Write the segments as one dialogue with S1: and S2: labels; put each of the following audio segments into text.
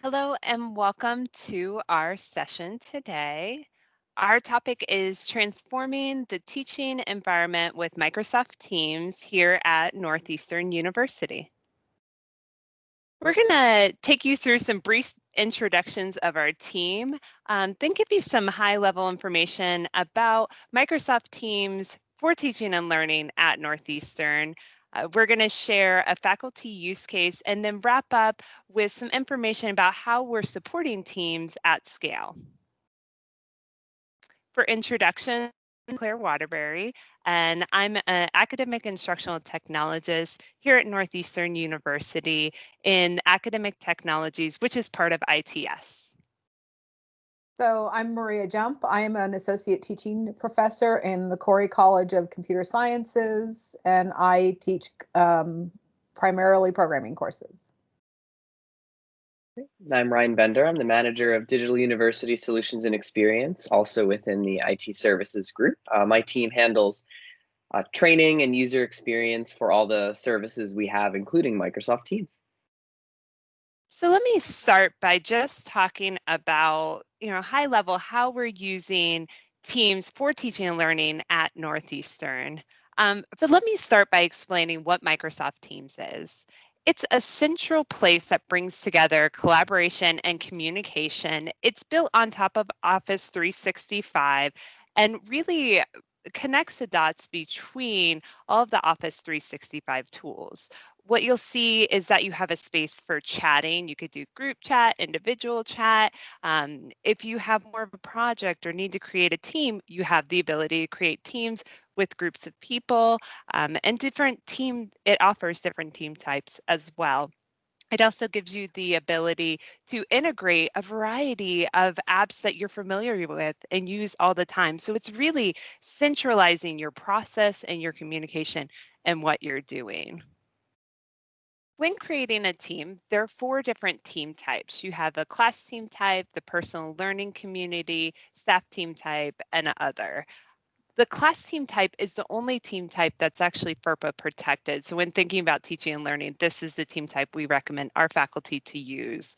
S1: Hello and welcome to our session today. Our topic is transforming the teaching environment with Microsoft Teams here at Northeastern University. We're going to take you through some brief introductions of our team, then give you some high level information about Microsoft Teams for teaching and learning at Northeastern. We're going to share a faculty use case and then wrap up with some information about how we're supporting teams at scale. For introduction, I'm Clair Waterbury, and I'm an academic instructional technologist here at Northeastern University in academic technologies, which is part of ITS.
S2: So I'm Maria Jump. I am an associate teaching professor in the Corey College of Computer Sciences, and I teach primarily programming courses.
S3: And I'm Ryan Bender. I'm the manager of Digital University Solutions and Experience, also within the IT Services group. My team handles training and user experience for all the services we have, including Microsoft Teams.
S1: So let me start by just talking about, high level, how we're using Teams for teaching and learning at Northeastern. So let me start by explaining what Microsoft Teams is. It's a central place that brings together collaboration and communication. It's built on top of Office 365 and really connects the dots between all of the Office 365 tools. What you'll see is that you have a space for chatting. You could do group chat, individual chat. If you have more of a project or need to create a team, you have the ability to create teams with groups of people and it offers different team types as well. It also gives you the ability to integrate a variety of apps that you're familiar with and use all the time. So it's really centralizing your process and your communication and what you're doing. When creating a team, there are four different team types. You have a class team type, the personal learning community, staff team type, and other. The class team type is the only team type that's actually FERPA protected. So when thinking about teaching and learning, this is the team type we recommend our faculty to use.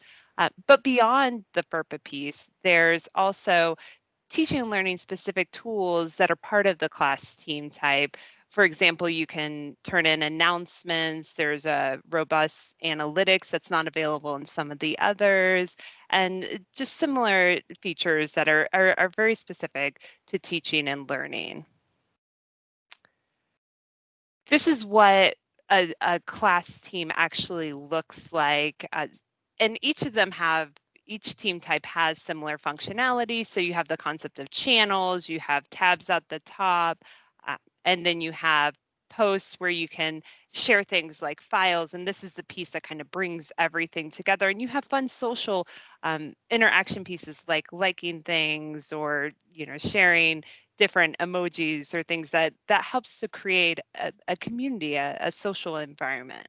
S1: But beyond the FERPA piece, there's also teaching and learning specific tools that are part of the class team type. For example, you can turn in announcements. There's a robust analytics that's not available in some of the others, and just similar features that are very specific to teaching and learning. This is what a class team actually looks like. And each team type has similar functionality. So you have the concept of channels, you have tabs at the top, uh, and then you have posts where you can share things like files. And this is the piece that kind of brings everything together. And you have fun social interaction pieces like liking things or, sharing different emojis or things that helps to create a community, a social environment.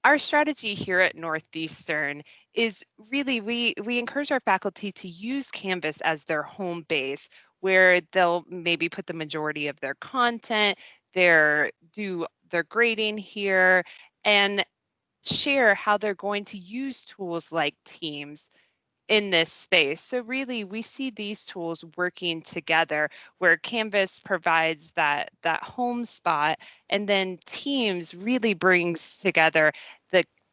S1: Our strategy here at Northeastern is really we encourage our faculty to use Canvas as their home base where they'll maybe put the majority of their content, do their grading here, and share how they're going to use tools like Teams in this space. So really we see these tools working together where Canvas provides that home spot and then Teams really brings together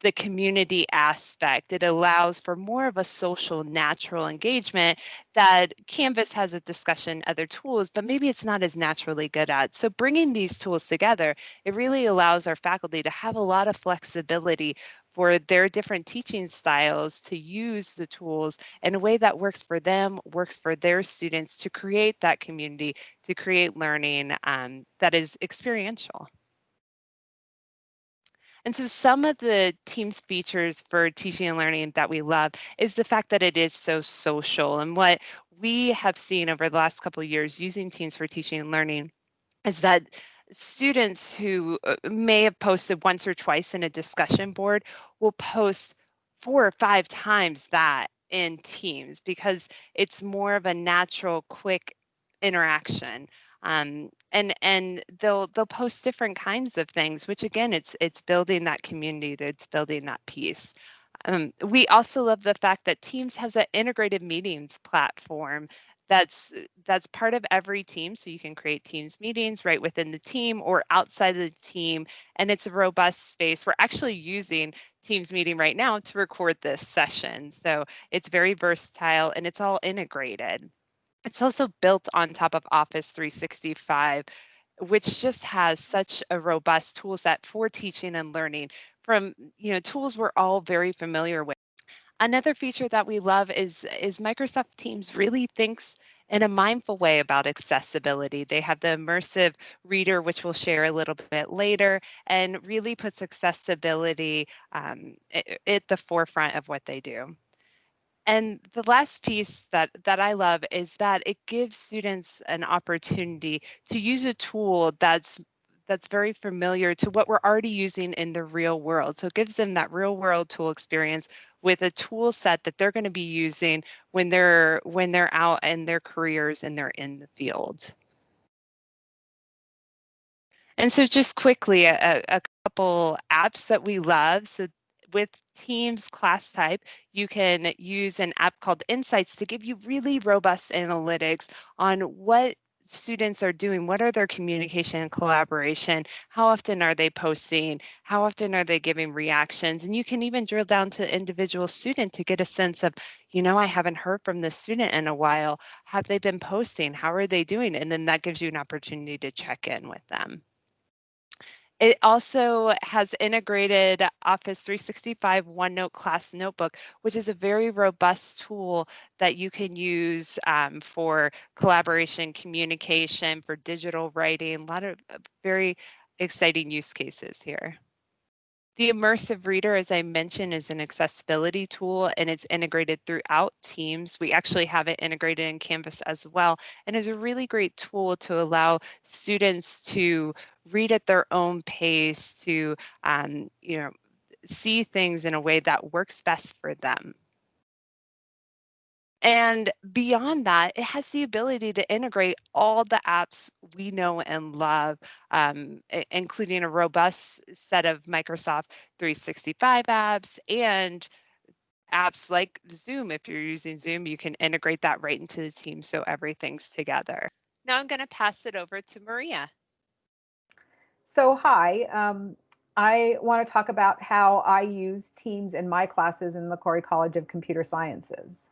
S1: the community aspect. It allows for more of a social, natural engagement that Canvas has a discussion, other tools, but maybe it's not as naturally good at. So bringing these tools together, it really allows our faculty to have a lot of flexibility for their different teaching styles to use the tools in a way that works for them, works for their students to create that community, to create learning that is experiential. And so some of the Teams features for teaching and learning that we love is the fact that it is so social. And what we have seen over the last couple of years using Teams for teaching and learning is that students who may have posted once or twice in a discussion board will post 4 or 5 times that in Teams because it's more of a natural, quick interaction. And they'll post different kinds of things, which again, it's building that community, that's building that piece. We also love the fact that Teams has an integrated meetings platform that's part of every team. So you can create Teams meetings right within the team or outside of the team. And it's a robust space. We're actually using Teams meeting right now to record this session. So it's very versatile and it's all integrated. It's also built on top of Office 365, which just has such a robust tool set for teaching and learning from, tools we're all very familiar with. Another feature that we love is Microsoft Teams really thinks in a mindful way about accessibility. They have the immersive reader, which we'll share a little bit later, and really puts accessibility at the forefront of what they do. And the last piece that I love is that it gives students an opportunity to use a tool that's very familiar to what we're already using in the real world. So it gives them that real world tool experience with a tool set that they're going to be using when they're out in their careers and they're in the field. And so just quickly, a couple apps that we love. So with Teams class type, you can use an app called Insights to give you really robust analytics on what students are doing. What are their communication and collaboration? How often are they posting? How often are they giving reactions? And you can even drill down to individual student to get a sense of, I haven't heard from this student in a while. Have they been posting? How are they doing? And then that gives you an opportunity to check in with them. It also has integrated Office 365 OneNote Class Notebook, which is a very robust tool that you can use for collaboration, communication, for digital writing, a lot of very exciting use cases here. The immersive reader, as I mentioned, is an accessibility tool and it's integrated throughout Teams. We actually have it integrated in Canvas as well, and is a really great tool to allow students to read at their own pace, to see things in a way that works best for them. And beyond that, it has the ability to integrate all the apps we know and love, including a robust set of Microsoft 365 apps and apps like Zoom. If you're using Zoom, you can integrate that right into the team so everything's together. Now I'm going to pass it over to Maria.
S2: So hi, I want to talk about how I use Teams in my classes in the Corey College of Computer Sciences.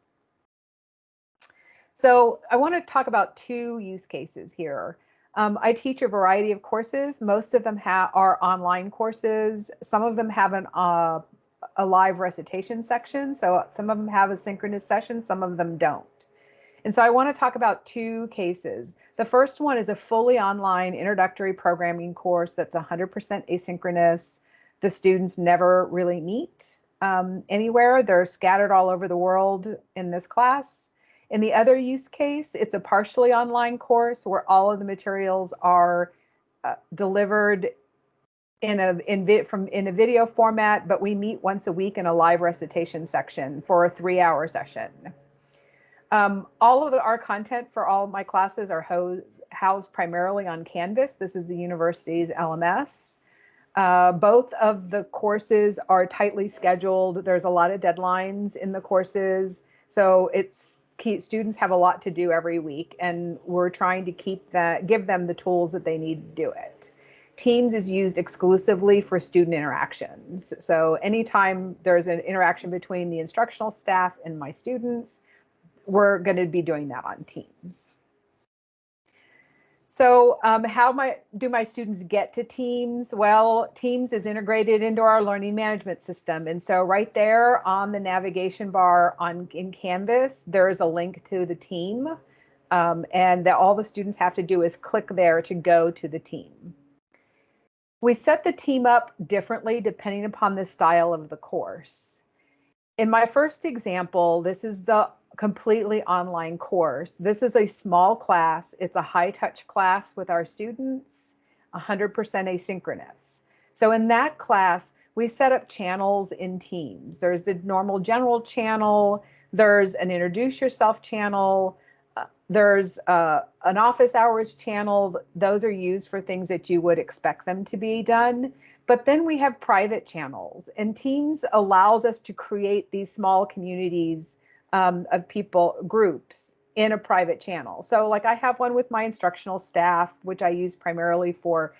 S2: So I want to talk about two use cases here. I teach a variety of courses. Most of them are online courses. Some of them have a live recitation section. So some of them have a synchronous session, some of them don't. And so I want to talk about two cases. The first one is a fully online introductory programming course that's 100% asynchronous. The students never really meet anywhere. They're scattered all over the world in this class. In the other use case, it's a partially online course where all of the materials are delivered in a video format, but we meet once a week in a live recitation section for a 3-hour session. All of our content for all of my classes are housed primarily on Canvas. This is the university's LMS. Both of the courses are tightly scheduled. There's a lot of deadlines in the courses. So students have a lot to do every week, and we're trying to give them the tools that they need to do it. Teams is used exclusively for student interactions. So anytime there's an interaction between the instructional staff and my students, we're going to be doing that on Teams. So how do my students get to Teams? Well, Teams is integrated into our learning management system. And so right there on the navigation bar in Canvas, there is a link to the team. And all the students have to do is click there to go to the team. We set the team up differently depending upon the style of the course. In my first example, this is the completely online course. This is a small class. It's a high-touch class with our students, 100% asynchronous. So in that class, we set up channels in Teams. There's the normal general channel. There's an introduce yourself channel. There's an office hours channel. Those are used for things that you would expect them to be done. But then we have private channels, and Teams allows us to create these small communities of people, groups in a private channel. So like I have one with my instructional staff, which I use primarily for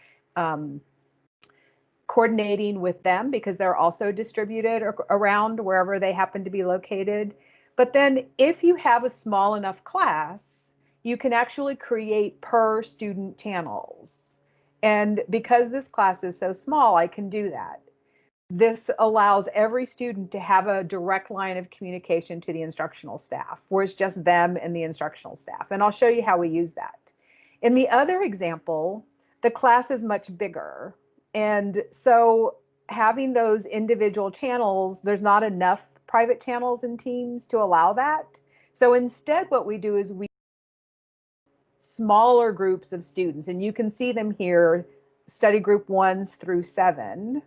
S2: coordinating with them because they're also distributed around wherever they happen to be located. But then if you have a small enough class, you can actually create per student channels. And because this class is so small, I can do that. This allows every student to have a direct line of communication to the instructional staff, where it's just them and the instructional staff. And I'll show you how we use that. In the other example, the class is much bigger. And so having those individual channels, there's not enough private channels in Teams to allow that. So instead, what we do is we smaller groups of students, and you can see them here, study group 1s through 7.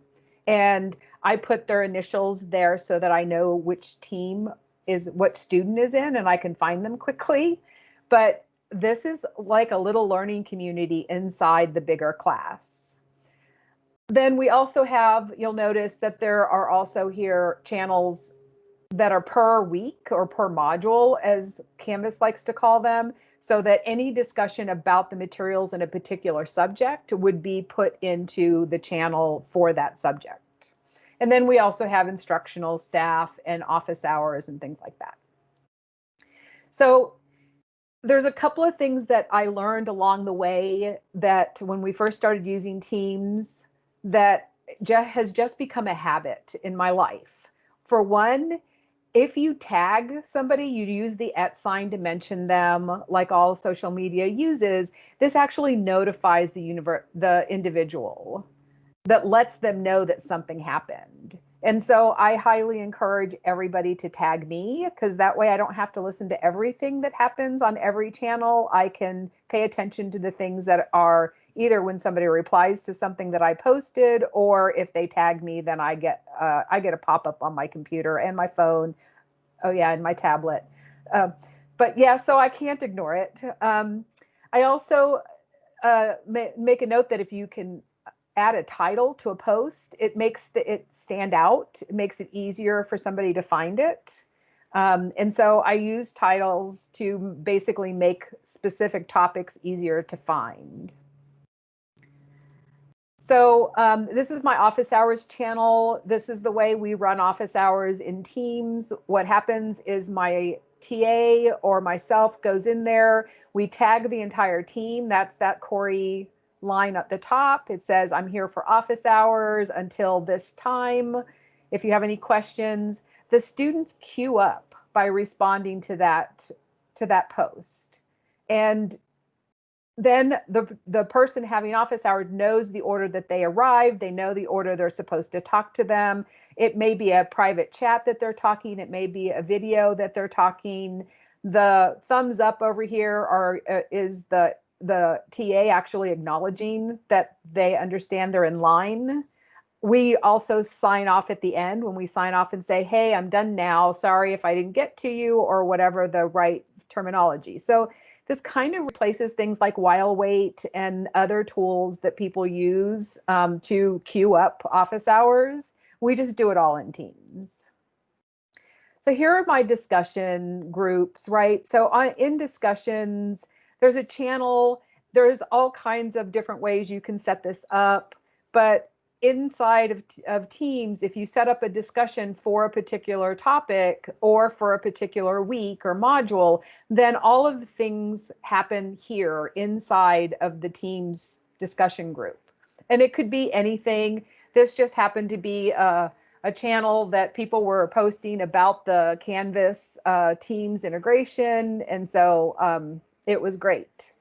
S2: And I put their initials there so that I know which team is, what student is in, and I can find them quickly. But this is like a little learning community inside the bigger class. Then we also have, you'll notice that there are also here channels that are per week or per module, as Canvas likes to call them, so that any discussion about the materials in a particular subject would be put into the channel for that subject. And then we also have instructional staff and office hours and things like that. So there's a couple of things that I learned along the way that when we first started using Teams that has just become a habit in my life. For one, if you tag somebody, you use the @ sign to mention them, like all social media uses. This actually notifies the individual, that lets them know that something happened. And so I highly encourage everybody to tag me, because that way I don't have to listen to everything that happens on every channel. I can pay attention to the things that are either when somebody replies to something that I posted, or if they tag me, then I get a pop-up on my computer and my phone. Oh yeah, and my tablet. But yeah, so I can't ignore it. I also make a note that if you can add a title to a post, it makes it stand out. It makes it easier for somebody to find it. And so I use titles to basically make specific topics easier to find. So this is my office hours channel. This is the way we run office hours in Teams. What happens is my TA or myself goes in there. We tag the entire team. That's that Corey line at the top. It says, I'm here for office hours until this time. If you have any questions, the students queue up by responding to that post. And then the person having office hours knows the order that they arrived. They know the order they're supposed to talk to them. It may be a private chat that they're talking. It may be a video that they're talking. The thumbs up over here is the TA actually acknowledging that they understand they're in line. We also sign off at the end when we sign off and say, hey, I'm done now. Sorry if I didn't get to you, or whatever the right terminology. So this kind of replaces things like while wait and other tools that people use to queue up office hours. We just do it all in Teams. So here are my discussion groups, right? So in discussions, there's a channel. There's all kinds of different ways you can set this up. But inside of Teams, if you set up a discussion for a particular topic or for a particular week or module, then all of the things happen here inside of the Teams discussion group. And it could be anything. This just happened to be a channel that people were posting about the Canvas Teams integration. And so it was great.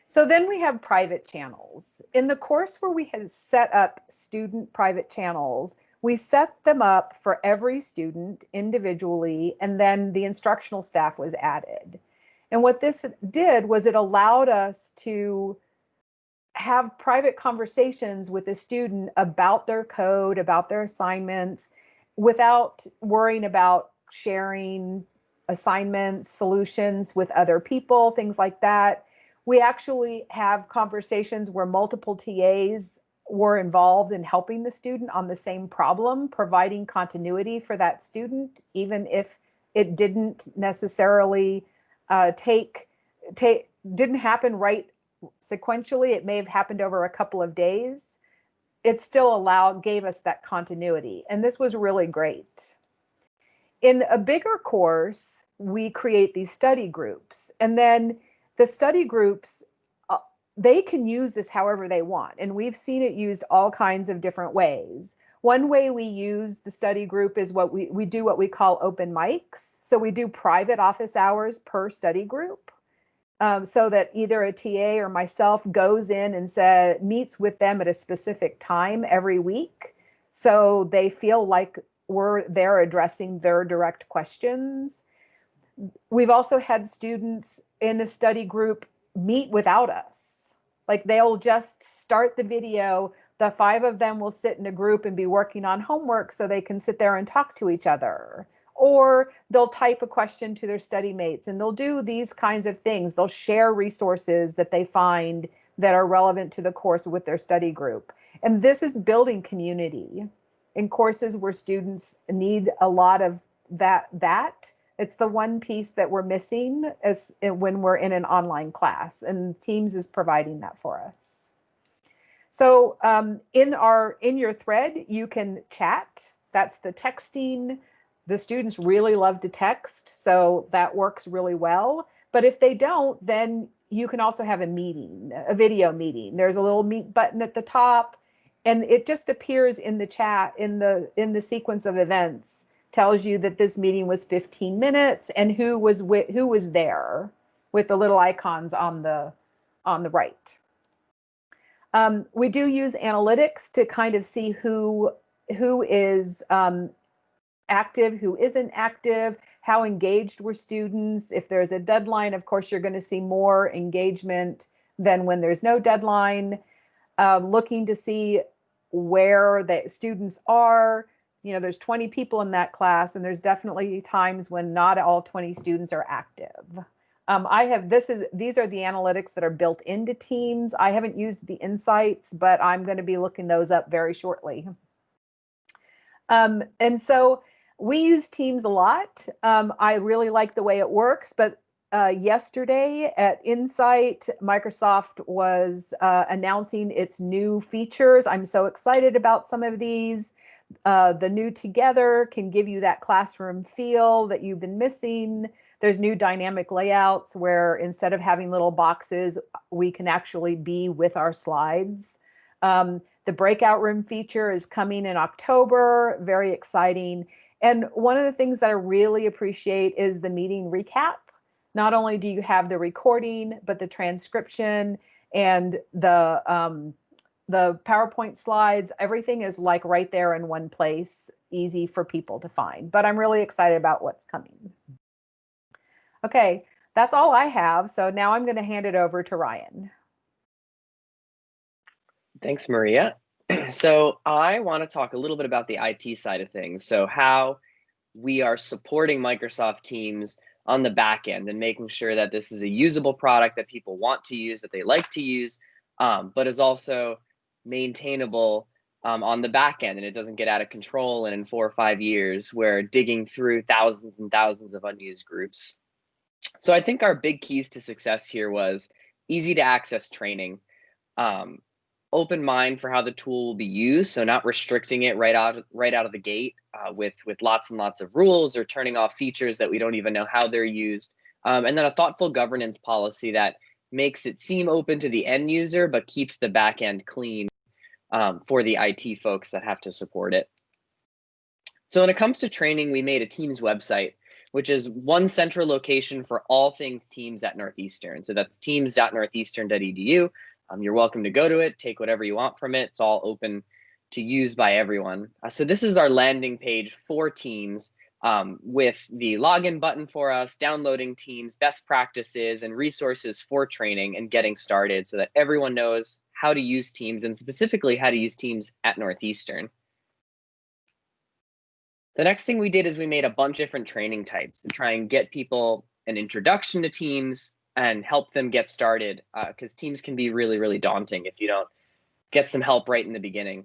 S2: So then we have private channels. In the course where we had set up student private channels, we set them up for every student individually, and then the instructional staff was added. And what this did was it allowed us to have private conversations with a student about their code, about their assignments, without worrying about sharing assignments, solutions with other people, things like that. We actually have conversations where multiple TAs were involved in helping the student on the same problem, providing continuity for that student, even if it didn't necessarily didn't happen right sequentially. It may have happened over a couple of days. It still gave us that continuity. And this was really great. In a bigger course, we create these study groups, and then the study groups, they can use this however they want. And we've seen it used all kinds of different ways. One way we use the study group is we do what we call open mics. So we do private office hours per study group, so that either a TA or myself goes in and meets with them at a specific time every week. So they feel like we're there addressing their direct questions. We've also had students in a study group meet without us. Like they'll just start the video. The 5 of them will sit in a group and be working on homework so they can sit there and talk to each other. Or they'll type a question to their study mates, and they'll do these kinds of things. They'll share resources that they find that are relevant to the course with their study group. And this is building community in courses where students need a lot of that. It's the one piece that we're missing when we're in an online class, and Teams is providing that for us. So in your thread, you can chat. That's the texting. The students really love to text, so that works really well. But if they don't, then you can also have a meeting, a video meeting. There's a little meet button at the top, and it just appears in the chat in the sequence of events, tells you that this meeting was 15 minutes and who was there with the little icons on the right. We do use analytics to kind of see who is active, who isn't active, how engaged were students. If there's a deadline, of course, you're going to see more engagement than when there's no deadline. Looking to see where the students are. There's 20 people in that class, and there's definitely times when not all 20 students are active. These are the analytics that are built into Teams. I haven't used the insights, but I'm going to be looking those up very shortly. And so we use Teams a lot. I really like the way it works, but yesterday at Insight, Microsoft was announcing its new features. I'm so excited about some of these. The new Together can give you that classroom feel that you've been missing. There's new dynamic layouts where instead of having little boxes, we can actually be with our slides. The breakout room feature is coming in October, very exciting. And one of the things that I really appreciate is the meeting recap. Not only do you have the recording, but the transcription and the PowerPoint slides, everything is like right there in one place, easy for people to find. But I'm really excited about what's coming. Okay, that's all I have. So now I'm going to hand it over to Ryan.
S3: Thanks, Maria. So I want to talk a little bit about the IT side of things. So how we are supporting Microsoft Teams on the back end and making sure that this is a usable product that people want to use, that they like to use, but is also maintainable on the back end, and it doesn't get out of control. And in 4 or 5 years, we're digging through thousands and thousands of unused groups. So I think our big keys to success here was easy to access training, open mind for how the tool will be used, so not restricting it right out of the gate with lots and lots of rules or turning off features that we don't even know how they're used, and then a thoughtful governance policy that makes it seem open to the end user but keeps the back end clean for the IT folks that have to support it. So when it comes to training, we made a Teams website, which is one central location for all things Teams at Northeastern. So that's teams.northeastern.edu. You're welcome to go to it, take whatever you want from it. It's all open to use by everyone. So this is our landing page for Teams with the login button for us, downloading Teams, best practices, and resources for training and getting started so that everyone knows how to use Teams, and specifically how to use Teams at Northeastern. The next thing we did is we made a bunch of different training types to try and get people an introduction to Teams and help them get started, because Teams can be really, really daunting if you don't get some help right in the beginning.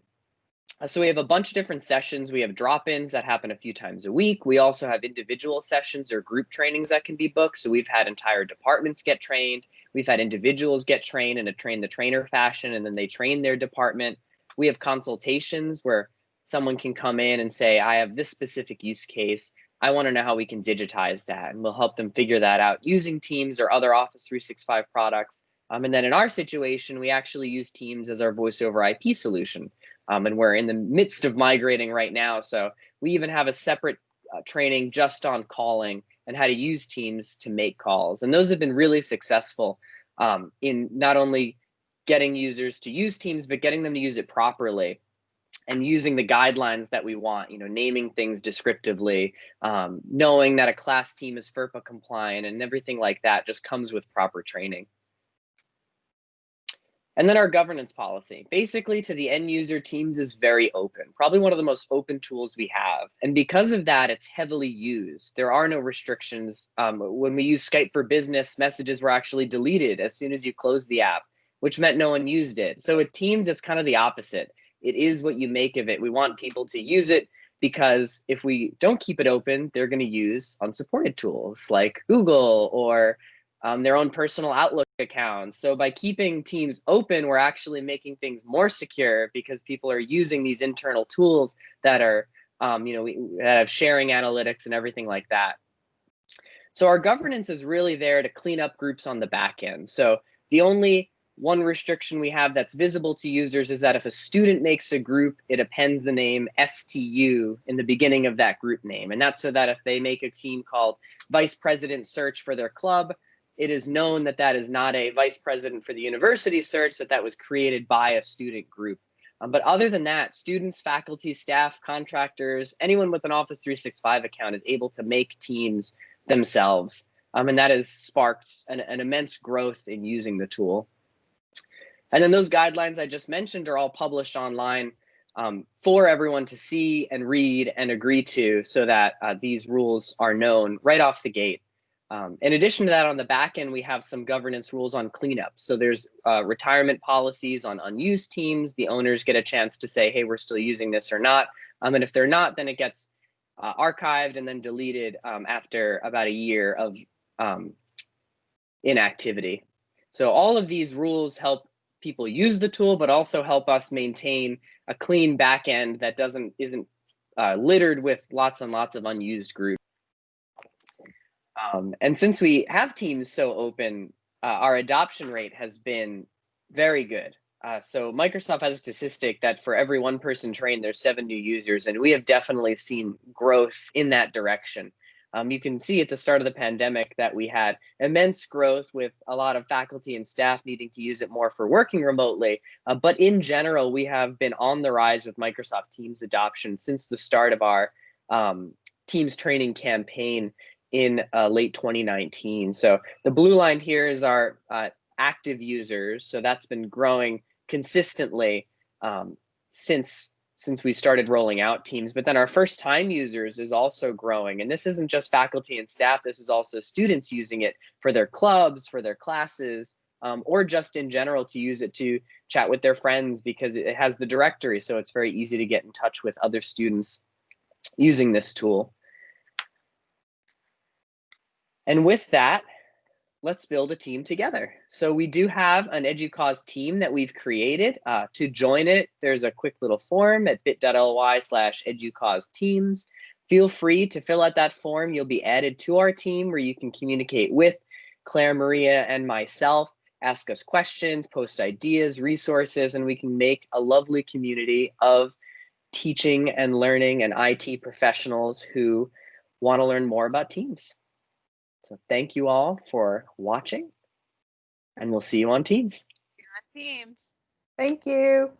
S3: So we have a bunch of different sessions. We have drop-ins that happen a few times a week. We also have individual sessions or group trainings that can be booked. So we've had entire departments get trained. We've had individuals get trained in a train the trainer fashion, and then they train their department. We have consultations where someone can come in and say, I have this specific use case. I want to know how we can digitize that. And we'll help them figure that out using Teams or other Office 365 products. And then in our situation, we actually use Teams as our voice over IP solution. And we're in the midst of migrating right now. So we even have a separate training just on calling and how to use Teams to make calls. And those have been really successful in not only getting users to use Teams, but getting them to use it properly and using the guidelines that we want, naming things descriptively, knowing that a class team is FERPA compliant, and everything like that just comes with proper training. And then our governance policy. Basically, to the end user, Teams is very open, probably one of the most open tools we have. And because of that, it's heavily used. There are no restrictions. When we use Skype for Business, messages were actually deleted as soon as you close the app, which meant no one used it. So with Teams, it's kind of the opposite. It is what you make of it. We want people to use it because if we don't keep it open, they're going to use unsupported tools like Google or their own personal Outlook accounts. So by keeping Teams open, we're actually making things more secure because people are using these internal tools that are, that have sharing analytics and everything like that. So our governance is really there to clean up groups on the back end. So the only one restriction we have that's visible to users is that if a student makes a group, it appends the name STU in the beginning of that group name. And that's so that if they make a team called Vice President Search for their club, it is known that that is not a vice president for the university search, that was created by a student group. But other than that, students, faculty, staff, contractors, anyone with an Office 365 account is able to make teams themselves. And that has sparked an immense growth in using the tool. And then those guidelines I just mentioned are all published online for everyone to see and read and agree to so that these rules are known right off the gate. In addition to that, on the back end, we have some governance rules on cleanup. So there's retirement policies on unused teams. The owners get a chance to say, hey, we're still using this or not. And if they're not, then it gets archived and then deleted after about a year of inactivity. So all of these rules help people use the tool, but also help us maintain a clean back end that isn't littered with lots and lots of unused groups. And since we have Teams so open, our adoption rate has been very good. So Microsoft has a statistic that for every one person trained, there's 7 new users, and we have definitely seen growth in that direction. You can see at the start of the pandemic that we had immense growth with a lot of faculty and staff needing to use it more for working remotely. But in general, we have been on the rise with Microsoft Teams adoption since the start of our Teams training campaign in late 2019. So the blue line here is our active users. So that's been growing consistently since we started rolling out Teams. But then our first time users is also growing. And this isn't just faculty and staff. This is also students using it for their clubs, for their classes, or just in general to use it to chat with their friends because it has the directory. So it's very easy to get in touch with other students using this tool. And with that, let's build a team together. So we do have an EDUCAUSE team that we've created. To join it, there's a quick little form at bit.ly/EDUCAUSE teams. Feel free to fill out that form. You'll be added to our team where you can communicate with Claire, Maria, and myself, ask us questions, post ideas, resources, and we can make a lovely community of teaching and learning and IT professionals who want to learn more about Teams. So thank you all for watching, and we'll see you on Teams.
S1: Teams.
S2: Thank you.